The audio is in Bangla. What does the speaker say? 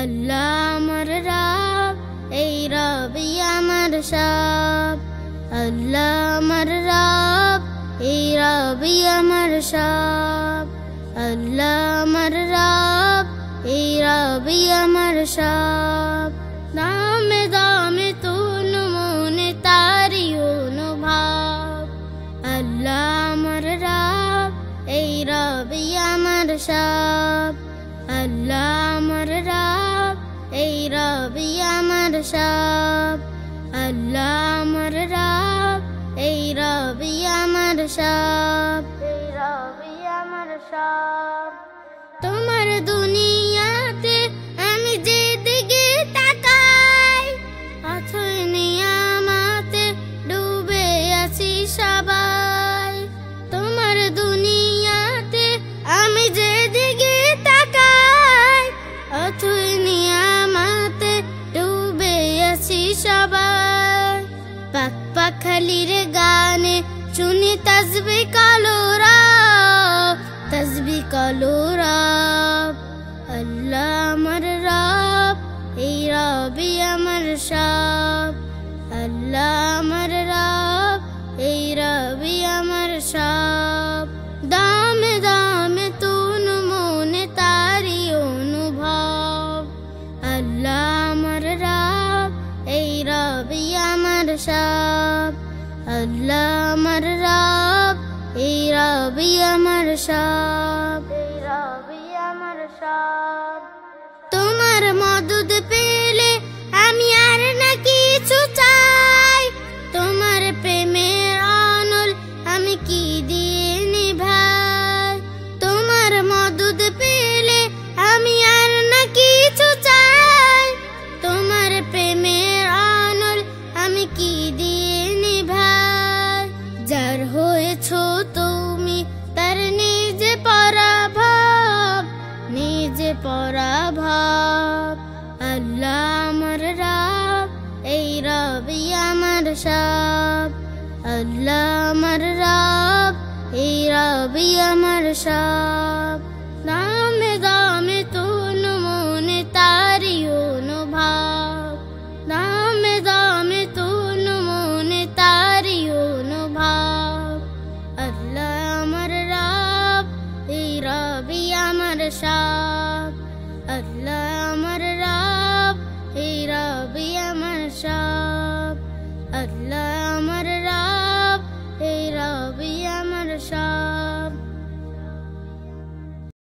আল্লাহ আমার রব, এই রবই আমার সব। আল্লাহ আমার রব, এই রবই আমার সব। আল্লাহ আমার রব, এই রবই আমার সব। দামে দামে তুন মনে তারি অনুভব। আল্লাহ আমার রব, এই রবই আমার সব। আল্লাহ আমার রব, এই রবই আমার সব। আল্লাহ আমার রব, এই রবই আমার সব। এই রবই আমার সব। তোমার দুনিয়াতে আমি যেদিকে তাকাই, অথই নিয়ামতে ডুবে আছি সবাই। তোমার দুনিয়াতে আমি যেদিকে তাকাই, অথই নিয়ামতে ডুবে আছি সবাই। পাক পাখালির গানে শুনি তাসবিহ কালো রব, তাসবিহ কালো রব। আল্লাহ আমার রব, এই রবই আমার সব। আল্লাহ আমার রব, এই রবই আমার সব। দামে দামে তুন মনে তারি অনুভব। আল্লাহ আমার রব, এই রবই আমার সব। আল্লাহ আমার রব, এই রবই আমার সব। এই রবই আমার সব। তোমার মদদ পেলে আমি আর না কিছু চাই। তোমার প্রেমের অনল আমি কি দিয়ে নিভাই। তোমার মদদ পেলে আমি আর না কিছু চাই। তোমার প্রেমের অনল আমি কি দিয়ে নিভাই। যার হয়েছো তুমি তার নিজে পরাভব, নিজে পরাভব। আল্লাহ আমার রব, এই রবই আমার সব। আল্লাহ আমার রব, এই রবই আমার সব। দামে দামে তুন মনে তারি অনুভব। দামে দামে তুন মনে তারি অনুভব। আল্লাহ আমার রব, এই রবই আমার সব। আল্লাহ